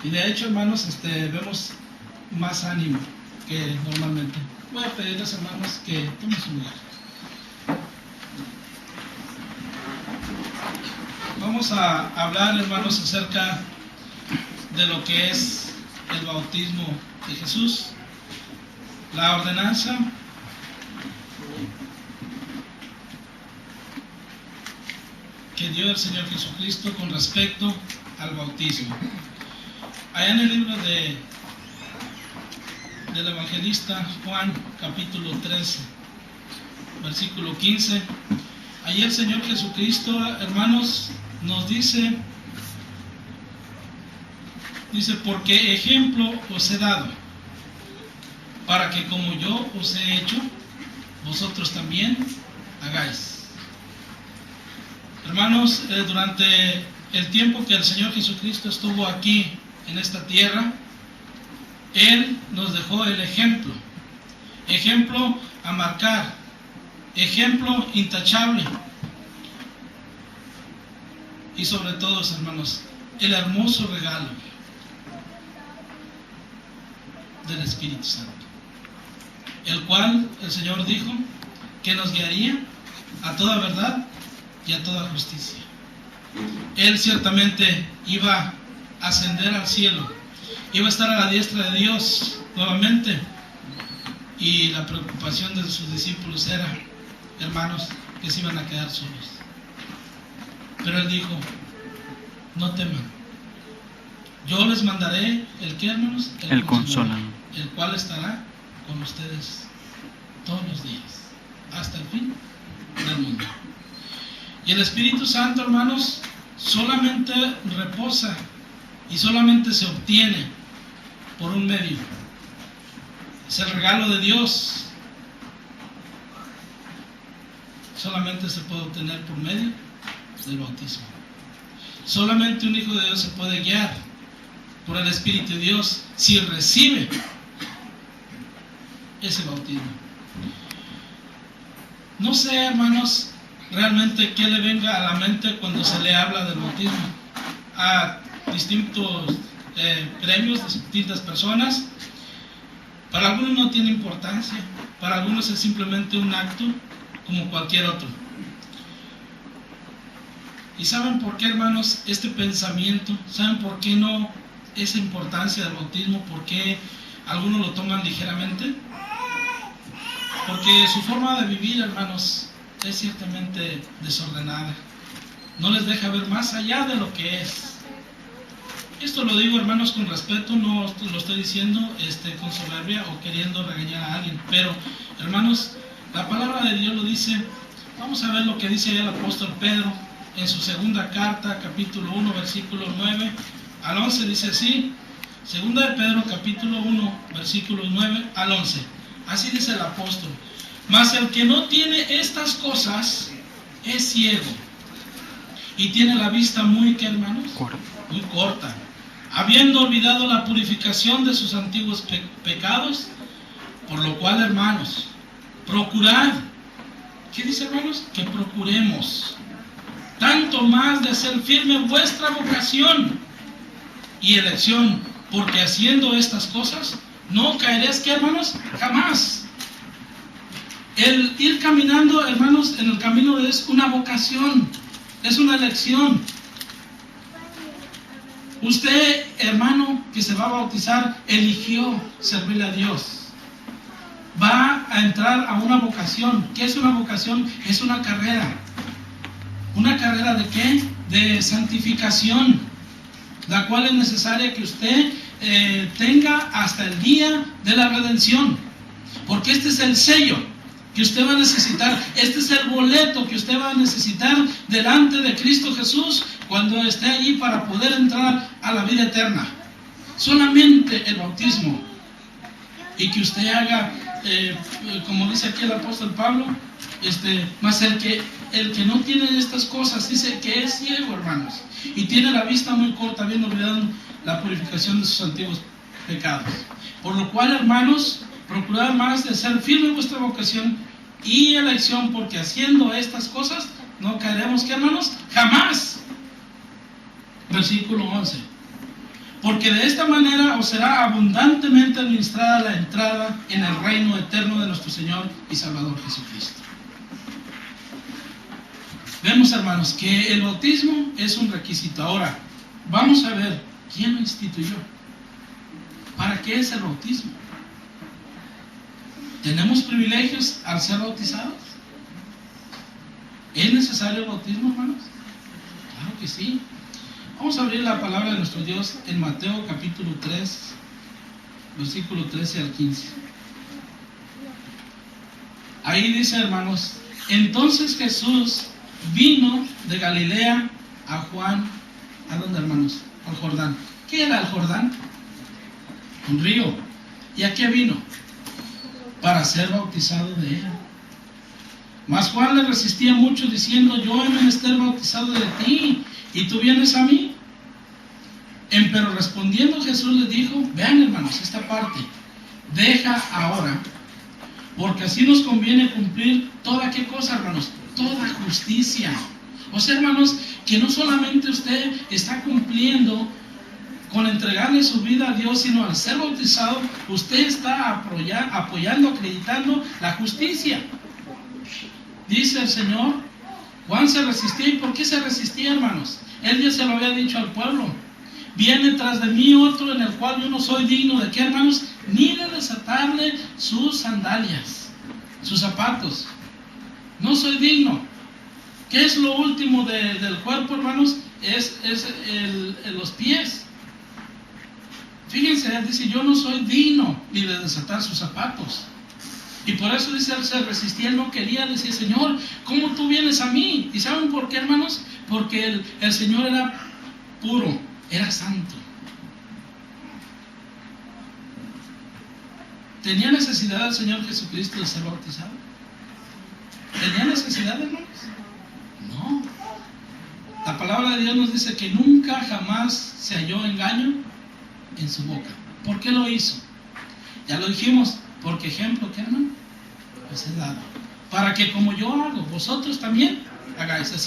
Y de hecho, hermanos, vemos más ánimo que normalmente. Voy a pedirles, hermanos, que tomen su lugar. Vamos a hablar, hermanos, acerca de lo que es el bautismo de Jesús, la ordenanza que dio el Señor Jesucristo con respecto al bautismo. Allá en el libro del evangelista Juan, capítulo 13, versículo 15, allí el Señor Jesucristo, hermanos, nos dice, porque ejemplo os he dado, para que como yo os he hecho, vosotros también hagáis. Hermanos, durante el tiempo que el Señor Jesucristo estuvo aquí en esta tierra, Él nos dejó el ejemplo a marcar, ejemplo intachable, y sobre todo, hermanos, el hermoso regalo del Espíritu Santo, el cual el Señor dijo que nos guiaría a toda verdad y a toda justicia. Él ciertamente iba a ascender al cielo, iba a estar a la diestra de Dios nuevamente, y la preocupación de sus discípulos era, hermanos, que se iban a quedar solos. Pero Él dijo, no teman, yo les mandaré el que, hermanos, el Consolador, el cual estará con ustedes todos los días hasta el fin del mundo. Y el Espíritu Santo, hermanos, solamente reposa y solamente se obtiene por un medio. Es el regalo de Dios. Solamente se puede obtener por medio del bautismo. Solamente un hijo de Dios se puede guiar por el Espíritu de Dios si recibe ese bautismo. No sé, hermanos, realmente qué le venga a la mente cuando se le habla del bautismo a distintos gremios, de distintas personas. Para algunos no tiene importancia, para algunos es simplemente un acto como cualquier otro. ¿Y saben por qué, hermanos, este pensamiento? ¿Saben por qué no esa importancia del bautismo? ¿Por qué algunos lo toman ligeramente? Porque su forma de vivir, hermanos, es ciertamente desordenada. No les deja ver más allá de lo que es. Esto lo digo, hermanos, con respeto, no lo estoy diciendo con soberbia o queriendo regañar a alguien. Pero, hermanos, la palabra de Dios lo dice. Vamos a ver lo que dice ahí el apóstol Pedro en su segunda carta, capítulo 1, versículo 9 al 11, dice así. Segunda de Pedro, capítulo 1, versículos 9 al 11. Así dice el apóstol: mas el que no tiene estas cosas es ciego y tiene la vista muy, ¿qué, hermanos? Muy corta, habiendo olvidado la purificación de sus antiguos pecados, por lo cual, hermanos, procurad. ¿Qué dice, hermanos? Que procuremos tanto más de hacer firme vuestra vocación y elección, porque haciendo estas cosas no caeréis, ¿qué, hermanos? Jamás. El ir caminando, hermanos, en el camino es una vocación, es una elección. Usted, hermano, que se va a bautizar, eligió servirle a Dios. Va a entrar a una vocación. ¿Qué es una vocación? Es una carrera. ¿Una carrera de qué? De santificación, la cual es necesaria que usted tenga hasta el día de la redención. Porque este es el sello que usted va a necesitar. Este es el boleto que usted va a necesitar delante de Cristo Jesús cuando esté allí para poder entrar a la vida eterna. Solamente el bautismo. Y que usted haga, como dice aquí el apóstol Pablo, más el que no tiene estas cosas, dice que es ciego, hermanos, y tiene la vista muy corta, habiendo olvidado la purificación de sus antiguos pecados. Por lo cual, hermanos, procurad más de ser firme en vuestra vocación y elección, porque haciendo estas cosas no caeremos, ¿qué, hermanos? Jamás. Versículo 11. porque de esta manera os será abundantemente administrada la entrada en el reino eterno de nuestro Señor y Salvador Jesucristo. Vemos, hermanos, que el bautismo es un requisito. Ahora, vamos a ver quién lo instituyó. ¿Para qué es el bautismo? ¿Tenemos privilegios al ser bautizados? ¿Es necesario el bautismo, hermanos? Claro que sí. Vamos a abrir la palabra de nuestro Dios en Mateo capítulo 3, versículo 13 al 15. Ahí dice, hermanos, entonces Jesús vino de Galilea a Juan. ¿A dónde, hermanos? Al Jordán. ¿Qué era el Jordán? Un río. ¿Y a qué vino? Para ser bautizado de él. Mas Juan le resistía mucho diciendo, yo he menester bautizado de ti, y tú vienes a mí. Pero respondiendo Jesús le dijo, vean, hermanos, esta parte, deja ahora, porque así nos conviene cumplir toda, ¿qué cosa, hermanos? Toda justicia. O sea, hermanos, que no solamente usted está cumpliendo con entregarle su vida a Dios, sino al ser bautizado, usted está apoyando, acreditando la justicia. Dice el Señor, Juan se resistía. ¿Y por qué se resistía, hermanos? Él ya se lo había dicho al pueblo. Viene tras de mí otro en el cual yo no soy digno de, ¿qué, hermanos? Ni de desatarle sus sandalias, sus zapatos. No soy digno. ¿Qué es lo último del cuerpo, hermanos? Es los pies. Fíjense, él dice, yo no soy digno ni de desatar sus zapatos. Y por eso dice, él se resistía, él no quería, decir, Señor, ¿cómo tú vienes a mí? ¿Y saben por qué, hermanos? Porque el Señor era puro, era santo. ¿Tenía necesidad el Señor Jesucristo de ser bautizado? ¿Tenía necesidad, hermanos? No. La palabra de Dios nos dice que nunca jamás se halló engaño en su boca. ¿Por qué lo hizo? Ya lo dijimos, porque ejemplo, ¿qué, hermano? Pues es dado. Para que como yo hago, vosotros también hagáis así.